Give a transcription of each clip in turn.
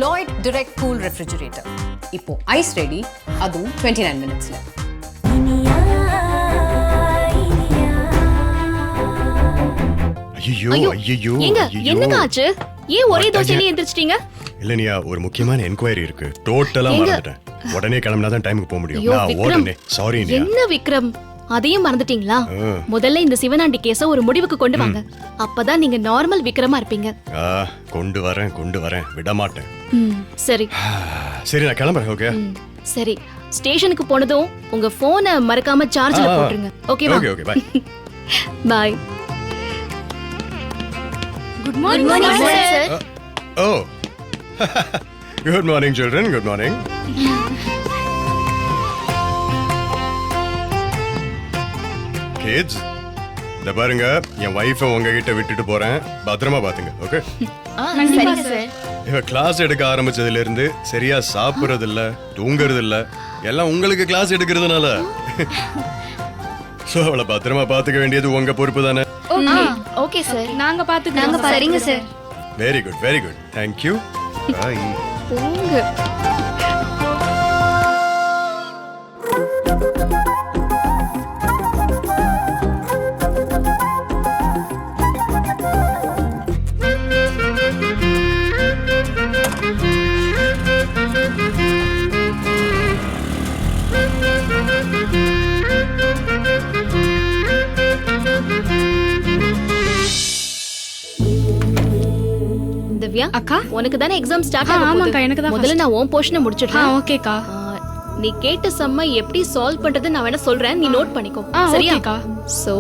Lloyd Direct Cool Refrigerator. இப்போ eyes ready, அதுவும் 29 மினிட்ஸ்ல. ஐயோ என்னங்க ஆச்சு? ஏன் ஒரே தோசையிலே எந்திரிச்சிட்டீங்க? இல்லனியா, ஒரு முக்கியமான என்கொயரி இருக்கு. டோட்டலா மறந்துட்டேன். உடனே கிளம்பினா தான் டைமுக்கு போக முடியும். நான் ஓடனே. சாரி நியா. என்ன விக்ரம், அதையும் மறந்துட்டீங்களா? முதல்ல இந்த சிவனாண்டி கேஸ ஒரு முடிவுக்கு கொண்டு வாங்க. அப்பதான் நீங்க நார்மல் விக்ரமா இருப்பீங்க. கொண்டு வரேன் விட மாட்டேன். சரி சரி, நான் கிளம்புறேன். ஓகே சரி, ஸ்டேஷனுக்கு போனதும் உங்க போனை மறக்காம சார்ஜ்ல போட்டுருங்க. ஓகேவா? Okay bye. Bye. Good morning, sir. Oh. Good morning, children. Good morning. Kids, இந்த பாருங்க, என் வைஃபை உங்ககிட்ட விட்டுட்டு போறேன். பத்திரமா பாத்துங்க. ஓகே? சரிங்க சார். இவ கிளாஸ் எடுக்க ஆரம்பிச்சதுல இருந்து சரியா சாப்பிடுறது இல்ல, தூங்குறது இல்ல. எல்லாம் உங்களுக்கு கிளாஸ் எடுக்கிறதுனால. சோ அவளை பத்திரமா பாத்துக்க வேண்டியது உங்க பொறுப்பு தானே? ஓகே சார், நாங்க பாத்துக்கிறோம். சரிங்க sir. Very good. Thank you. Bye. போங்க. திவ்யா அக்கா, உனக்கு தானே எக்ஸாம் ஸ்டார்ட் ஆக ஆமாக்கா, போகுது. எனக்கு தான் முதல்ல நான் உன் போர்ஷனை முடிச்சிடுறேன். ஓகேக்கா. நீ கேட்ட சம்ம எப்படி சால்வ் பண்றது நான் வேணா சொல்றேன், நீ நோட் பண்ணிக்கோ. சரியா? ஓகேக்கா. சோ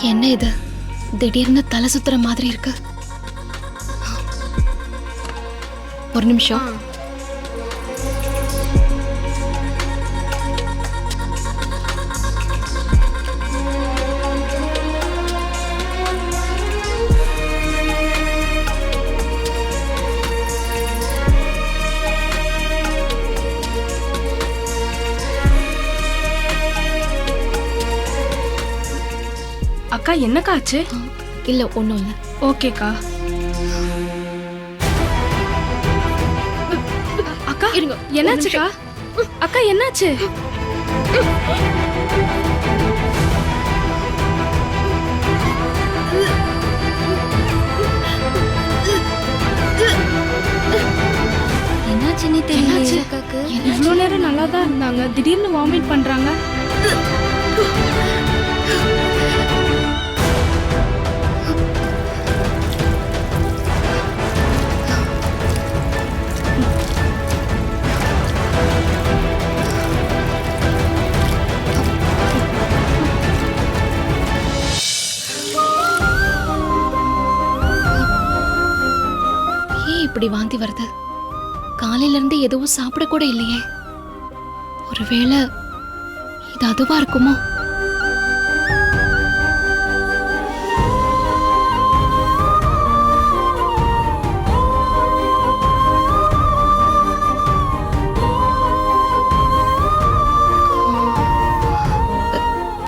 என்ன இது, திடீர்னு தலை சுத்துற மாதிரி இருக்கு. ஒரு நிமிஷம். அக்கா, என்னக்கா ஆச்சு? இல்ல ஒண்ணும் இல்ல. ஓகேக்கா. அக்கா இருங்க, என்னாச்சுக்கா? அக்கா என்னாச்சு? என்னாச்சுன்னு தெரியல. இவ்வளோ நேரம் நல்லா தான் இருந்தாங்க, திடீர்னு வாமிட் பண்றாங்க. இப்படி வாந்தி வருது? காலையில இருந்து எதுவும் சாப்பிட கூட இல்லையே. ஒருவேளை இது அதுவா இருக்குமோ?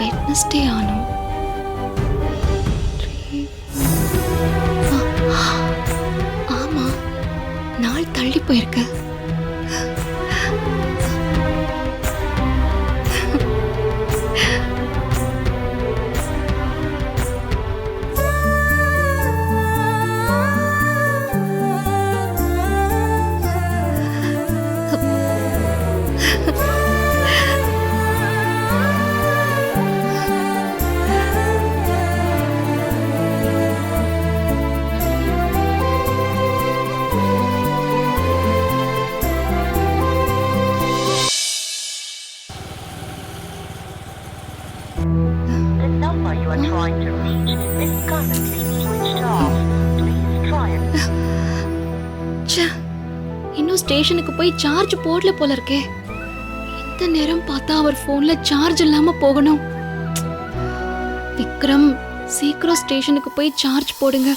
வெட்னஸ்டே ஆனோம். தள்ளி போயிருக்க. இன்னும் ஸ்டேஷனுக்கு போய் சார்ஜ் போடல போல இருக்கே. இந்த நேரம் பார்த்தா அவர் போன்ல சார்ஜ் இல்லாம போகணும். விக்ரம், சீக்கிரம் ஸ்டேஷனுக்கு போய் சார்ஜ் போடுங்க.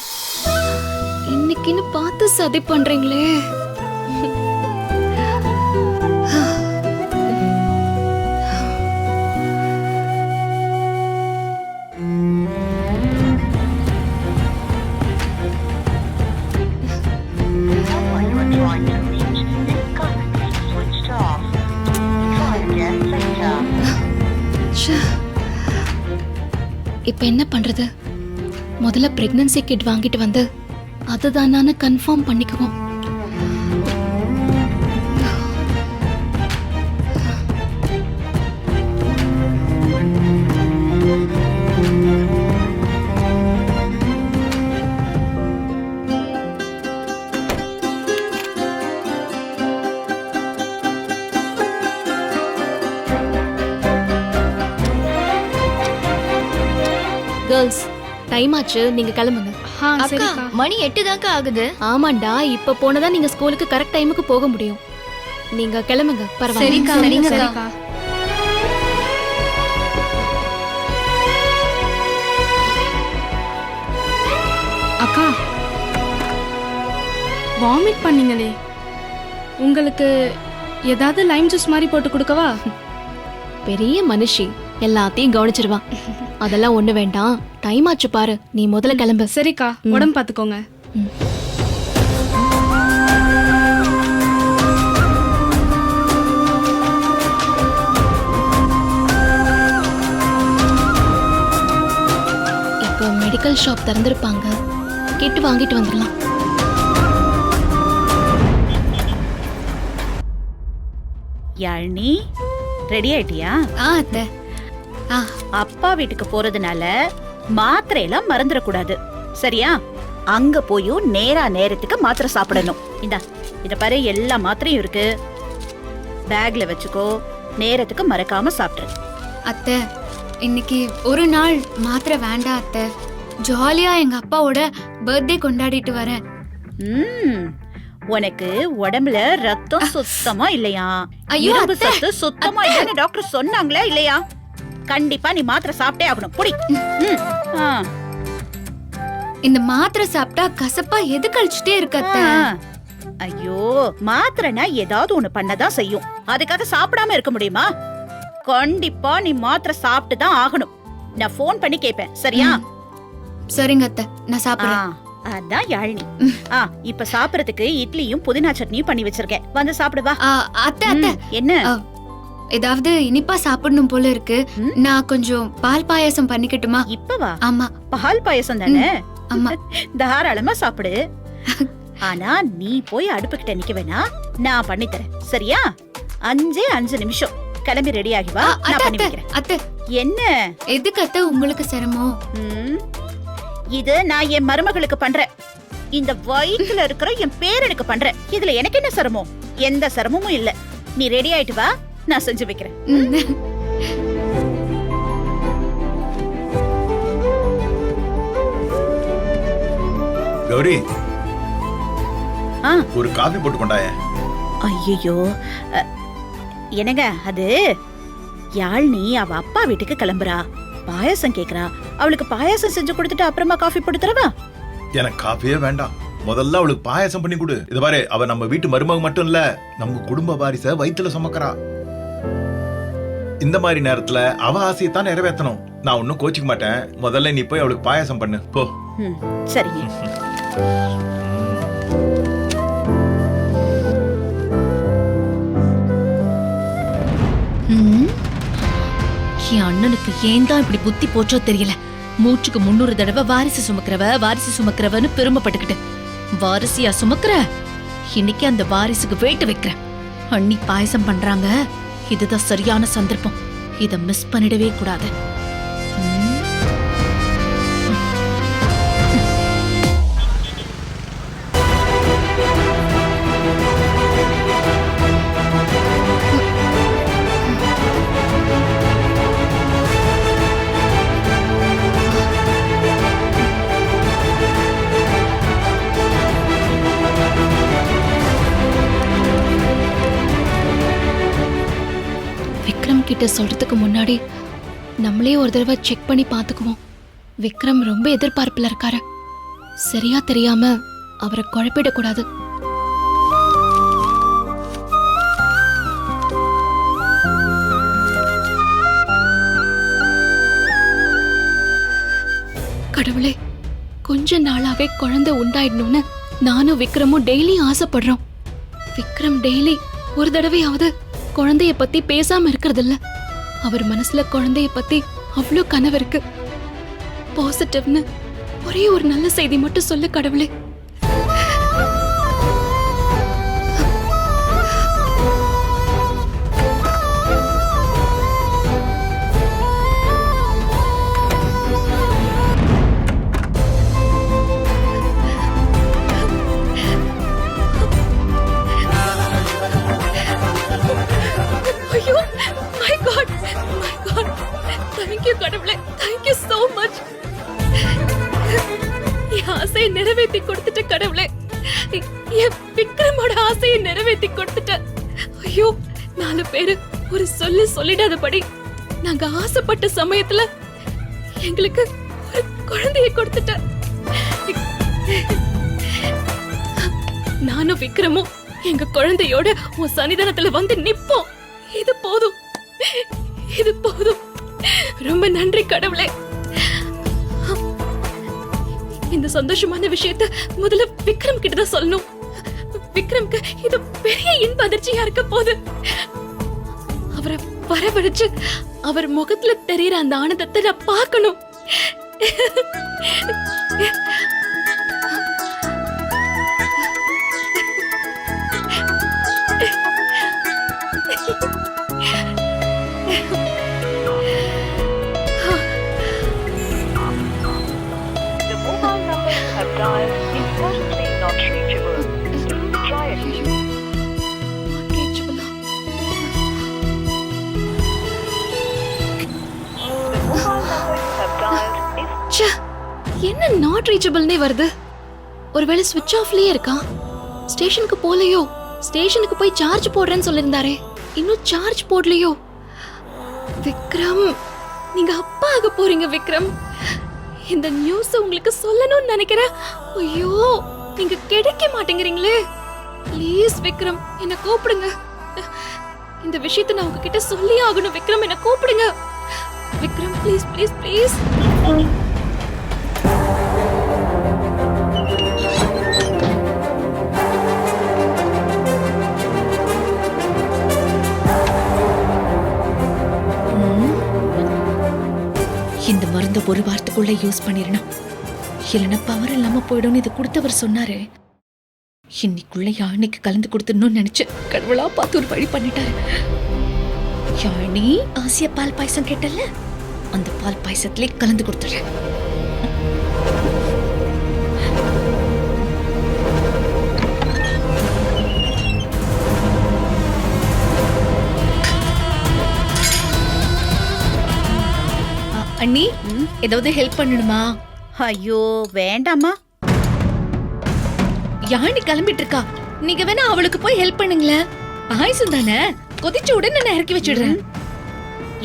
இன்னைக்குன்னு பார்த்து சதி பண்றீங்களே. இப்ப என்ன பண்றது? முதல்ல பிரெக்னன்சி கிட் வாங்கிட்டு வந்து அதுதானான்னு கன்ஃபார்ம் பண்ணிக்குவோம். கேர்ள்ஸ், டைம் ஆச்சு, நீங்க கிளம்புங்க. சரிக்கா. மணி 8 தான்க்கா ஆகுது. ஆமாண்டா, இப்ப போனதா நீங்க ஸ்கூலுக்கு கரெக்ட் டைமுக்கு போக முடியும். நீங்க கிளம்புங்க. பரவாயில்ல. சரிக்கா. அக்கா, வாமிட் பண்ணீங்களே, உங்களுக்கு ஏதாவது லைம் ஜூஸ் மாதிரி போட்டு கொடுக்கவா? பெரிய மனுஷி, எல்லாத்தையும் கவனிச்சிருவா. அதெல்லாம் ஒண்ணு வேண்டாம். டைம் ஆச்சு பாரு, நீ முதல்ல கிளம்பு. சரிக்கா, உடம்பு பாத்துக்கோங்க. இப்போ மெடிக்கல் ஷாப் திறந்திருப்பாங்க, கிட் வாங்கிட்டு வந்துடலாம். யாழினி, ரெடி ஆயிட்டியா? அத்தை. அப்பா வீட்டுக்கு போறதுனால மாத்திரையெல்லாம் மறந்துடக்கூடாது, சரியா? அங்க போயும் நேரத்துக்கு மாத்திரை சாப்பிடணும். இத பாரு, எல்லா மாத்திரையும் இருக்கு, பேக்ல வச்சுக்கோ. நேரத்துக்கு மறக்காம சாப்பிடு. அத்தை, இன்னைக்கு ஒரு நாள் மாத்திரை வேண்டாம் அத்தை. ஜாலியா எங்க அப்பாவோட பர்த்டே கொண்டாடிட்டு வரேன். உனக்கு உடம்புல ரத்தம் சுத்தமா இல்லையா? ஐயோ, இரும்பு அத்தை. சத்து சுத்தமா இல்லைன்னு டாக்டர் சொன்னாங்களா இல்லையா? கண்டிப்பா நீ மாத்திரை சாப்பிட்டே ஆகணும். புடி. இந்த மாத்திரை சாப்பிட்டா கசப்பா எது கழிச்சுட்டே இருக்கு அத்தை. ஐயோ, மாத்திரைனா ஏதாவது ஒண்ணு பண்ணதான் செய்யும். அதுக்காக சாப்பிடாம இருக்க முடியுமா? கண்டிப்பா நீ மாத்திரை சாப்பிட்டு தான் ஆகணும். நான் போன் பண்ணி கேட்பேன், சரியா? சரிங்க அத்தை, நான் சாப்பிடுறேன். அதான் யாழினி. இப்ப சாப்பிடறதுக்கு இட்லியும் புதினா சட்னியும் பண்ணி வச்சிருக்கேன், வந்து சாப்பிடு வா. அத்தை அத்தை, என்ன? ஏதாவது இனிப்பா சாப்பிடணும் போல இருக்கு. நான் கொஞ்சம் பால் பாயாசம் பண்ணிக்கட்டுமா? இப்பவா? ஆமா. பால் பாயாசம் தானே? ஆமா. தாராளமா சாப்பிடு. ஆனா நீ போய் அடுப்பு கிட்ட நிக்க வேணா, நான் பண்ணி தரேன், சரியா? 5 நிமிஷம் கிளம்பி ரெடி ஆகி வா, நான் பண்ணி வைக்கிறேன். அத்தை, என்ன எதுக்கு அத்தை உங்களுக்கு சிரமம்? இது நான் என் மருமகளுக்கு பண்றேன். இந்த வயிற்றுல இருக்கிற என் பேரனுக்கு பண்றேன். இதுல எனக்கு என்ன சிரமம்? எந்த சிரமமும் இல்ல. நீ ரெடி ஆயிட்டு வா, நான் செஞ்சு வைக்கிறேன். கௌரி, ஒரு காபி போட்டு கொண்டாய. ஐயோ, என்னங்க அது? யாழ்னி அவ அப்பா வீட்டுக்கு கிளம்புறா, பாயாசம் கேக்குறா. அவளுக்கு பாயாசம் செஞ்சு கொடுத்துட்டு அப்புறமா காஃபி போட்டு தரவா? எனக்கு காஃபியே வேண்டாம், முதல்ல அவளுக்கு பாயாசம் பண்ணி கொடு. இது பாரு, அவ நம்ம வீட்டு மருமக மட்டும் இல்ல, நம்ம குடும்ப வாரிச வயித்துல சுமக்கிறா. இந்த மாதிரி நேரத்துல அவ ஆசையத்தான் நிறைவேற்றணும். நான் ஒன்னும் கோச்சிக்க மாட்டேன். முதல்ல நீ போய் அவளுக்கு பாயாசம் பண்ணு போ. சரிங்க. என் அண்ணனுக்கு ஏன் தான் இப்படி புத்தி போச்சோ தெரியல. மூச்சுக்கு 300 தடவை வாரிசு சுமக்கிறவன்னு பெருமைப்பட்டுக்கிட்டு வாரிசியா சுமக்கிற. இன்னைக்கு அந்த வாரிசுக்கு வேட்டு வைக்கிறேன். அண்ணி பாயசம் பண்றாங்க, இதுதான் சரியான சந்தர்ப்பம். இத மிஸ் பண்ணிடவே கூடாது. கிட்ட சொல்றதுக்கு முன்னாடி நம்மளே ஒரு தடவை செக் பண்ணி பார்த்துக்குவோம். விக்ரம் ரொம்ப எதிர்பார்ப்புல இருக்காரு. சரியா தெரியாம அவரை குழப்பிடக்கூடாது. கடவுளே, கொஞ்ச நாளாவே குழந்தை உண்டாயிடணும்னு நானும் விக்ரமும் டெய்லி ஆசைப்படுறோம். விக்ரம் டெய்லி ஒரு தடவையாவது குழந்தைய பத்தி பேசாம இருக்கிறது இல்ல. அவர் மனசுல குழந்தைய பத்தி அவ்வளோ கனவு இருக்கு. பாசிட்டிவ்னு ஒரே ஒரு நல்ல செய்தி மட்டும் சொல்லு கடவுளே. ஐயோ, my God, my God. Thank you கடவுளே, thank you so much. என் ஆசையை நிறைவேற்றி கொடுத்துட்ட கடவுளே. என் விக்ரமோட ஆசையை நிறைவேற்றி கொடுத்துட்ட. ஐயோ, 4 பேரு ஒரு சொல்லு சொல்லிடாதபடி நாங்க ஆசைப்பட்ட சமயத்துல எங்களுக்கு ஒரு குழந்தையை கொடுத்துட்ட. நானும் விக்ரமும் எங்க குழந்தையோட உன் சன்னிதானத்துல வந்து நிப்போம். இது போதும், இது போதும். ரொம்ப நன்றி கடவுளே. இந்த சந்தோஷமான விஷயத்தை முதல்ல விக்ரம் கிட்ட தான் சொல்லணும். விக்ரம்க்கு இது பெரிய இன்ப அதிர்ச்சியா இருக்க போகுது. அவரை வரவழைச்சு அவர் முகத்துல தெரியற அந்த ஆனந்தத்தை நான் பார்க்கணும். என்ன நாட் ரீச்சபிள்னே வருது? ஒருவேளை ஸ்விட்ச் ஆஃப்லயே இருக்கா? ஸ்டேஷனுக்கு போலையோ? ஸ்டேஷனுக்கு போய் சார்ஜ் போடுறேன்னு சொல்லிருந்தாரே, இன்னும் சார்ஜ் போடலையோ? விக்ரம், நீங்க அப்பா ஆக போறீங்க விக்ரம். இந்த நியூஸ் உங்களுக்கு சொல்லணும்னு நினைக்கிறேன். ஐயோ, நீங்க கிடைக்க மாட்டேங்கிறீங்களே. ப்ளீஸ் விக்ரம், என்ன கூப்பிடுங்க. இந்த விஷயத்தை நான் உங்ககிட்ட சொல்லி ஆகணும். விக்ரம், என்ன கூப்பிடுங்க. Vikram, please please please. இந்த மருந்த ஒரு வாரத்துக்குள்ள யூஸ் பண்ணிடணும், இல்லைன்னா பவர் இல்லாம போயிடும். இது கொடுத்தவர் சொன்னாரு. இன்னைக்குள்ள யானைக்கு கலந்து கொடுத்துடணும்னு நினைச்சு கடவுளா பார்த்து ஒரு வழி பண்ணிட்டாரு. யானி ஆசிய பால் பாயசம் கேட்டல, அந்த பால் பாயசத்திலே கலந்து கொடுத்துறேன். அண்ணி, ஏதாவது ஹெல்ப் பண்ணணுமா? ஐயோ வேண்டாமா. யானி கிளம்பிட்டு இருக்கா, நீங்க வேணா அவளுக்கு போய் ஹெல்ப் பண்ணுங்களேன். பாயசம் தானே, கொதிச்ச உடனே நான் இறக்கி வச்சிடுறேன்.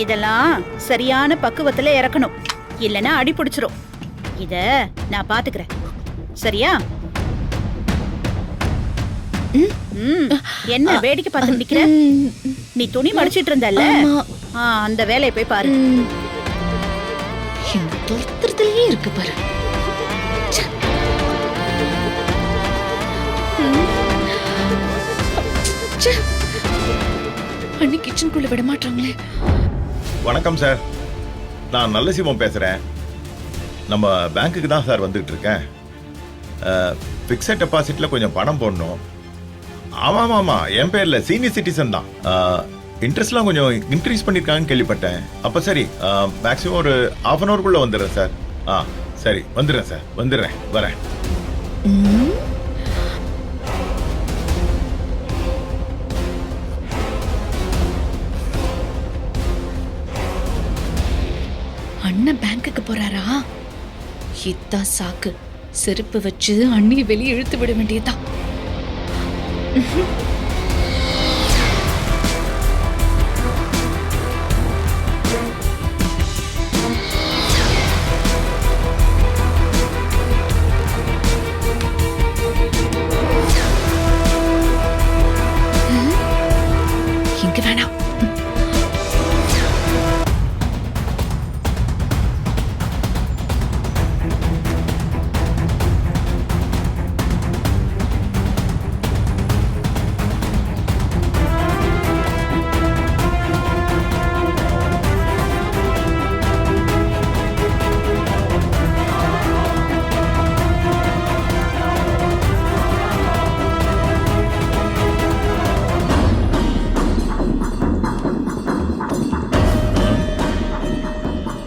இதெல்லாம் சரியான பக்குவத்துல இறக்கணும், இல்லனா அடி பிடிச்சிரும். இத நான் பாத்துக்கிறேன், சரியா? என்ன வேடிக்கை பார்த்து நிக்கிற? நீ துணி மடிச்சிட்டு இருந்தல்ல, அந்த வேலையை போய் பாரு. இந்த தோற்றத்திலேயே இருக்கு பாரு. அண்ணி கிச்சனுக்குள்ள விட மாட்டாங்களே. வணக்கம் சார், நான் நல்ல சிவம் பேசுறேன். நம்ம பேங்க்குக்கு தான் சார் வந்துட்டு இருக்கேன். ஃபிக்ஸட் டெபாசிட்ல கொஞ்சம் பணம் போடணும். ஆமாம் ஆமாம், என் பேர்ல சீனியர் சிட்டிசன் தான். இன்ட்ரெஸ்ட்லாம் கொஞ்சம் இன்க்ரீஸ் பண்ணியிருக்காங்கன்னு கேள்விப்பட்டேன். அப்போ சரி, மேக்ஸிமம் ஒரு 1/2 an hourக்குள்ள வந்துடுறேன் சார். சரி வந்துடுறேன் சார், வந்துடுறேன், வரேன். அண்ணன் பேங்க்குக்கு போறாரா? இதான் சாக்கு. செருப்பு வச்சு அண்ணியை வெளியே இழுத்து விட வேண்டியதுதான்.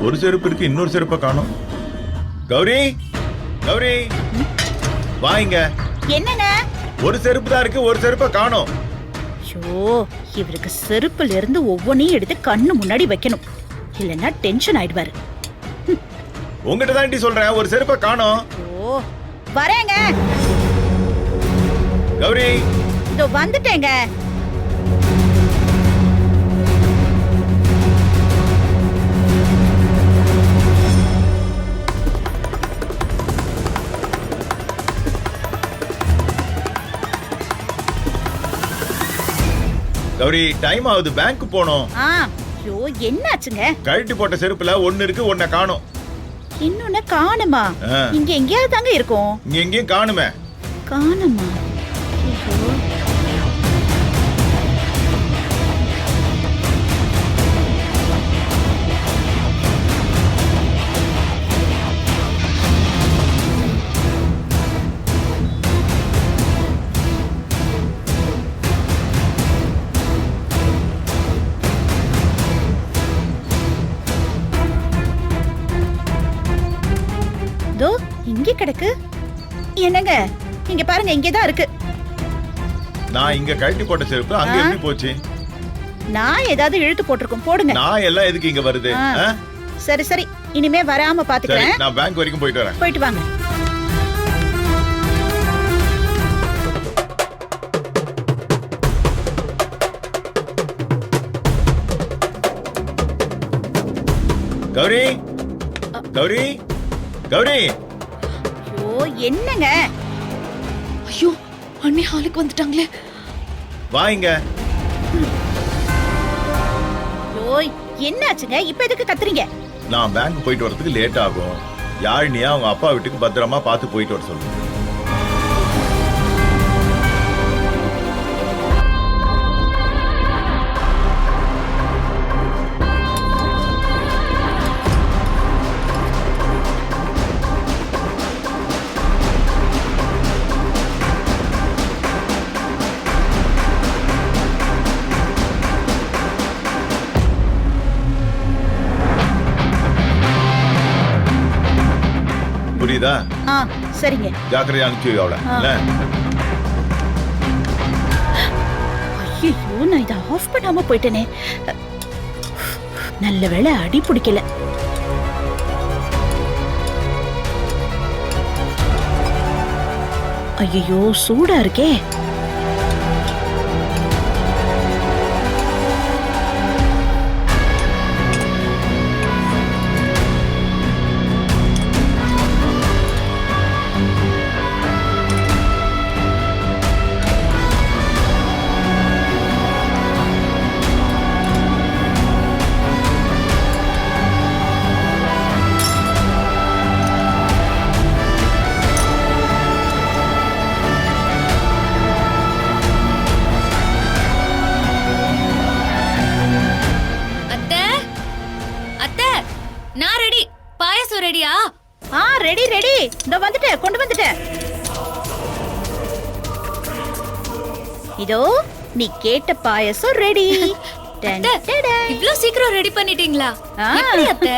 ஒரு செருப்பு இருக்கு, இன்னொரு செருப்பை காணோம். கௌரி, கௌரி, வாங்க. என்னங்க? ஒரு செருப்பு தான் இருக்கு, ஒரு செருப்பை காணோம். ஐயோ, இவருக்கு செருப்புல இருந்து ஒவ்வொன்றையும் எடுத்து கண்ணு முன்னாடி வைக்கணும், இல்லைன்னா டென்ஷன் ஆயிடுவாரு. உங்ககிட்ட தான் சொல்றேன், ஒரு செருப்பை காணோம். ஓ, வரேங்க. கௌரி, இதோ வந்துட்டேங்க. கௌரி, டைம் ஆகுது, பேங்க் போனோம். ஐயோ, என்னாச்சுங்க? கழட்டி போட்ட செருப்புல ஒன்னு இருக்கு, ஒன்ன காணோம். இன்னொன்னு காணுமா? ஆ. இங்க எங்கேயாவது தாங்க இருக்கும். இங்க எங்கேயும் காணுமே. காணுமா? ஐயோ. இதோ இங்க கிடக்கு. என்னங்க, இங்க பாருங்க, இங்கதான் இருக்கு. நான் இங்க கழட்டி போட்ட செருப்பு அங்க ஆ. எப்படி போச்சு? நான் ஏதாவது இழுத்து போட்டிருக்கோம், போடுங்க. நான் எல்லாம் எதுக்கு இங்க வருது? ஆ. ஆ? சரி சரி, இனிமே வராம சரி, பாத்துக்கிறேன். நான் பேங்க் வரைக்கும் போயிட்டு வரேன். போயிட்டு வாங்க. கௌரி, கௌரி, கௌரி, ஐயோ, என்னங்க? ஐயோ அண்ணி ஹாலுக்கு வந்துட்டாங்களே. வாங்க. ஐயோ, என்னாச்சுங்க? இப்ப எதுக்கு கத்துறீங்க? நான் பேங்க் போயிட்டு வரதுக்கு லேட் ஆகும். யாழினியா அவங்க அப்பா வீட்டுக்கு பத்திரமா பார்த்து போயிட்டு வர சொல்லு. புரியுதா? ஆ, சரிங்க. ஜாக்கிரதையா அனுப்பிச்சு வை அவளை. ஆ. இல்ல? ஐயோ, நான் இதை ஆஃப் பண்ணாம போயிட்டேனே. நல்ல வேளை அடி பிடிக்கல. ஐயோ, சூடா இருக்கே. அத்தை, அத்தை, நான் ரெடி. பாயாசம் ரெடியா? ஆ, ரெடி ரெடி. இதோ வந்துட்டேன், கொண்டு வந்துட்டேன். இதோ நீ கேட்ட பாயசம் ரெடி. அத்தை, இவ்ளோ சீக்கிரம் ரெடி பண்ணிட்டீங்களா? ஆ. எப்படி அத்தை?